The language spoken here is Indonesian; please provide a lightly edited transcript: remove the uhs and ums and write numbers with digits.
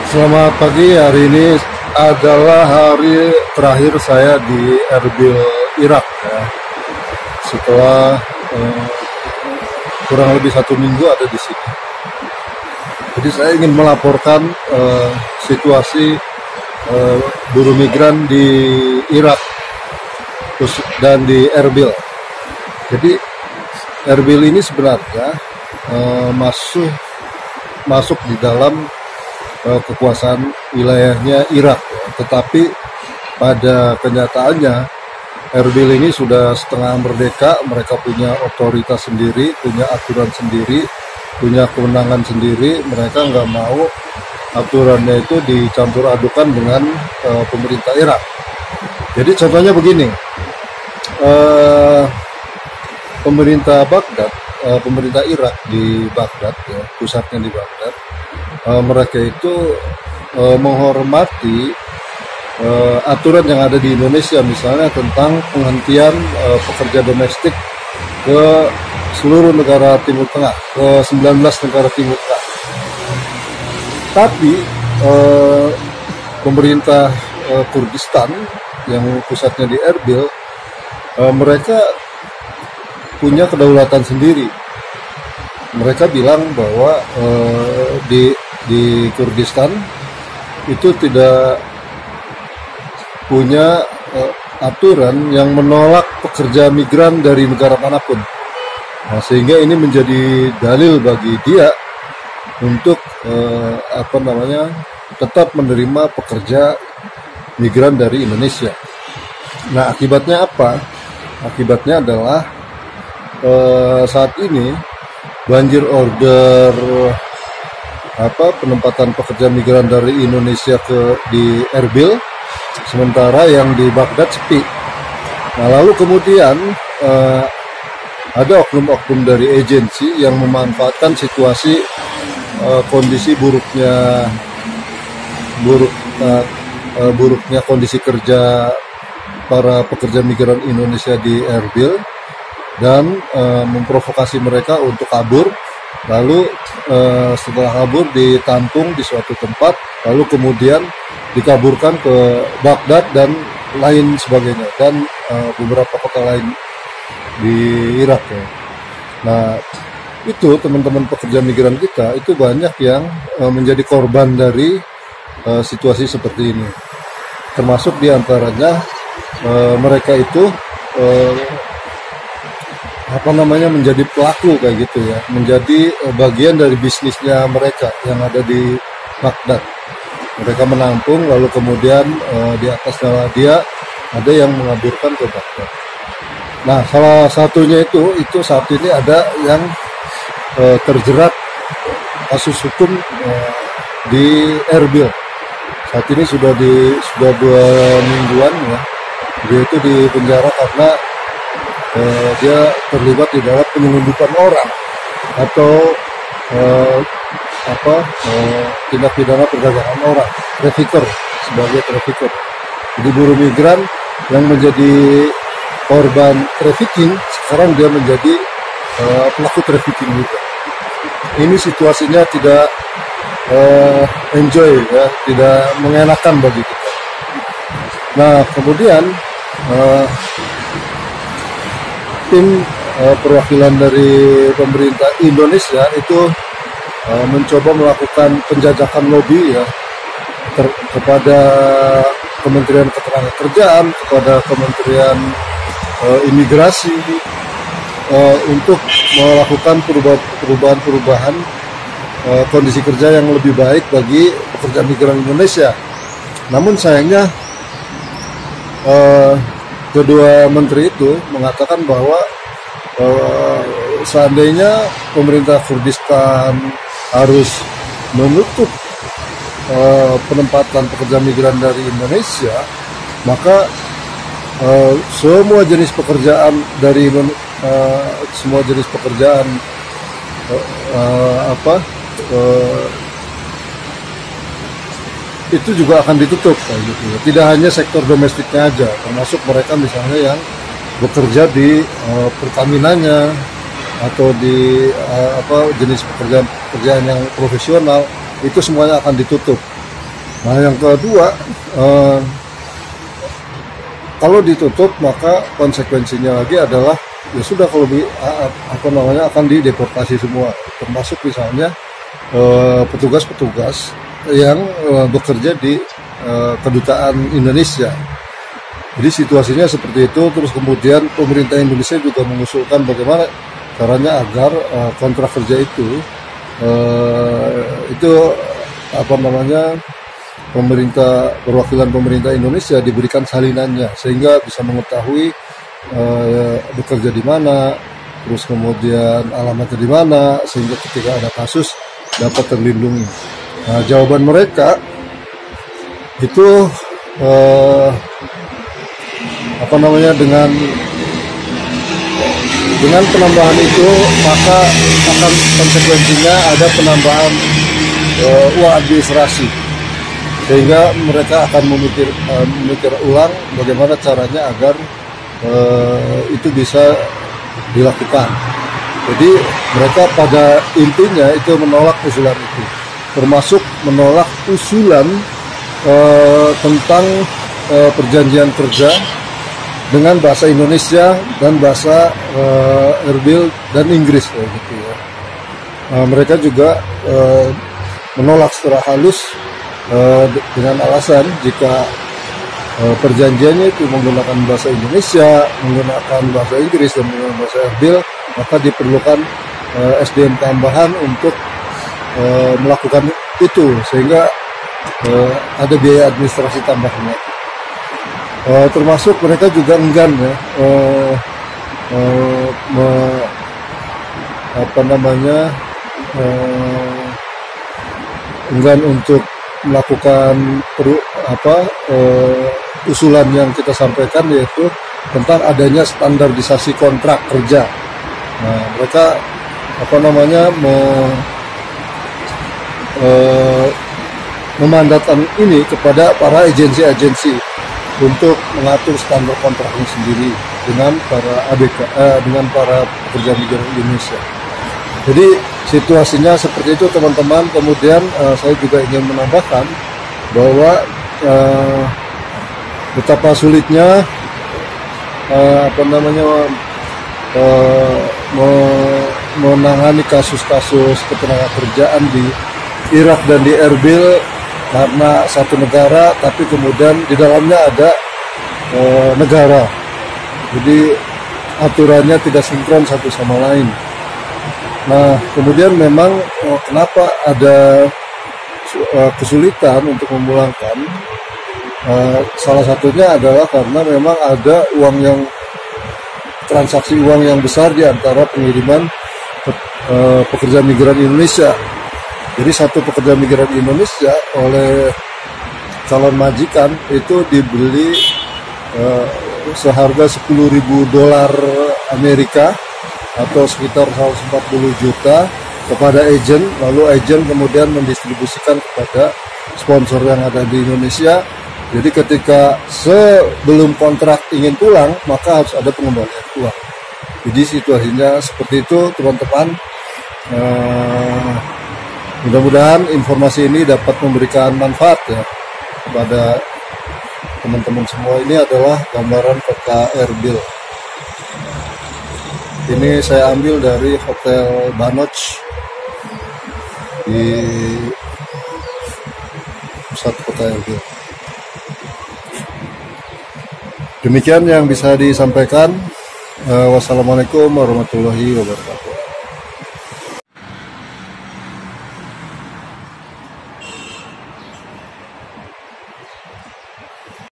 Selamat pagi, hari ini adalah hari terakhir saya di Erbil, Irak ya. Setelah kurang lebih 1 minggu ada di sini. Jadi saya ingin melaporkan situasi buruh migran di Irak dan di Erbil. Jadi Erbil ini sebenarnya masuk di dalam kekuasaan wilayahnya Irak, tetapi pada kenyataannya Erbil ini sudah setengah merdeka, mereka punya otoritas sendiri, punya aturan sendiri, punya kewenangan sendiri. Mereka nggak mau aturannya itu dicampur adukan dengan pemerintah Irak. Jadi contohnya begini, pemerintah Baghdad, pemerintah Irak di Baghdad, ya, pusatnya di Baghdad, mereka itu menghormati aturan yang ada di Indonesia, misalnya tentang penghentian pekerja domestik ke seluruh negara Timur Tengah, ke 19 negara Timur Tengah. Tapi pemerintah Kurdistan yang pusatnya di Erbil, mereka punya kedaulatan sendiri. Mereka bilang bahwa di Kurdistan itu tidak punya aturan yang menolak pekerja migran dari negara manapun. Nah, sehingga ini menjadi dalil bagi dia untuk tetap menerima pekerja migran dari Indonesia. Nah, akibatnya apa? Akibatnya adalah saat ini banjir order penempatan pekerja migran dari Indonesia di Erbil, sementara yang di Baghdad sepi. Nah, lalu kemudian ada oknum-oknum dari agensi yang memanfaatkan situasi kondisi buruknya kondisi kerja para pekerja migran Indonesia di Erbil dan memprovokasi mereka untuk kabur. Lalu setelah kabur ditampung di suatu tempat, lalu kemudian dikaburkan ke Baghdad dan lain sebagainya, dan beberapa kota lain di Irak ya. Nah, itu teman-teman pekerja migran kita itu banyak yang menjadi korban dari situasi seperti ini. Termasuk diantaranya mereka itu menjadi pelaku kayak gitu ya, menjadi bagian dari bisnisnya mereka yang ada di Baghdad. Mereka menampung, lalu kemudian di atas nama dia ada yang mengaburkan ke Baghdad. Nah, salah satunya itu saat ini ada yang terjerat kasus hukum di Erbil. Saat ini sudah 2 mingguan ya, dia itu di penjara karena dia terlibat di dalam penyelundupan orang atau tindak pidana perdagangan orang, sebagai trafficker. Jadi buruh migran yang menjadi korban trafficking, sekarang dia menjadi pelaku trafficking juga. Ini situasinya tidak enjoy ya, tidak mengenakan bagi kita. Nah, kemudian tim perwakilan dari pemerintah Indonesia itu mencoba melakukan penjajakan lobby ya kepada Kementerian Ketenagakerjaan, kepada Kementerian Imigrasi untuk melakukan perubahan kondisi kerja yang lebih baik bagi pekerja migran Indonesia. Namun sayangnya kedua menteri itu mengatakan bahwa seandainya pemerintah Kurdistan harus menutup penempatan pekerja migran dari Indonesia, maka semua jenis pekerjaan itu juga akan ditutup kayak gitu ya. Tidak hanya sektor domestiknya aja, termasuk mereka misalnya yang bekerja di Pertaminanya atau di jenis pekerjaan yang profesional, itu semuanya akan ditutup. Nah, yang kedua, kalau ditutup maka konsekuensinya lagi adalah ya sudah, kalau akan dideportasi semua, termasuk misalnya petugas-petugas yang bekerja di kedutaan Indonesia. Jadi situasinya seperti itu. Terus kemudian pemerintah Indonesia juga mengusulkan bagaimana caranya agar kontrak kerja itu perwakilan pemerintah Indonesia diberikan salinannya, sehingga bisa mengetahui bekerja di mana, terus kemudian alamatnya di mana, sehingga ketika ada kasus dapat terlindungi. Nah, jawaban mereka itu dengan penambahan itu maka akan konsekuensinya ada penambahan uang administrasi, sehingga mereka akan memikir ulang bagaimana caranya agar itu bisa dilakukan. Jadi mereka pada intinya itu menolak usulan itu, termasuk menolak usulan tentang perjanjian kerja dengan bahasa Indonesia dan bahasa Erbil dan Inggris gitu ya. Mereka juga menolak secara halus dengan alasan jika perjanjiannya itu menggunakan bahasa Indonesia, menggunakan bahasa Inggris dan menggunakan bahasa Erbil, maka diperlukan SDM tambahan untuk melakukan itu, sehingga ada biaya administrasi tambahannya. Termasuk mereka juga enggan ya enggan untuk melakukan usulan yang kita sampaikan, yaitu tentang adanya standarisasi kontrak kerja. Nah, mereka memandatkan ini kepada para agensi-agensi untuk mengatur standar kontraknya sendiri dengan para dengan para pekerja migran Indonesia. Jadi situasinya seperti itu, teman-teman. Kemudian saya juga ingin menambahkan bahwa betapa sulitnya menangani kasus-kasus ketenagakerjaan di Irak dan di Erbil, karena satu negara tapi kemudian di dalamnya ada negara. Jadi aturannya tidak sinkron satu sama lain. Nah, kemudian memang kenapa ada kesulitan untuk memulangkan, salah satunya adalah karena memang ada transaksi uang yang besar di antara pengiriman pekerja migran Indonesia. Jadi satu pekerja migran Indonesia oleh calon majikan itu dibeli seharga $10.000 Amerika atau sekitar 140 juta kepada agen, lalu agen kemudian mendistribusikan kepada sponsor yang ada di Indonesia. Jadi ketika sebelum kontrak ingin pulang, maka harus ada pengembalian uang. Jadi situasinya seperti itu, teman-teman. Mudah-mudahan informasi ini dapat memberikan manfaat ya kepada teman-teman semua. Ini adalah gambaran kota Erbil. Ini saya ambil dari Hotel Banoch di pusat kota Erbil. Demikian yang bisa disampaikan. Wassalamualaikum warahmatullahi wabarakatuh.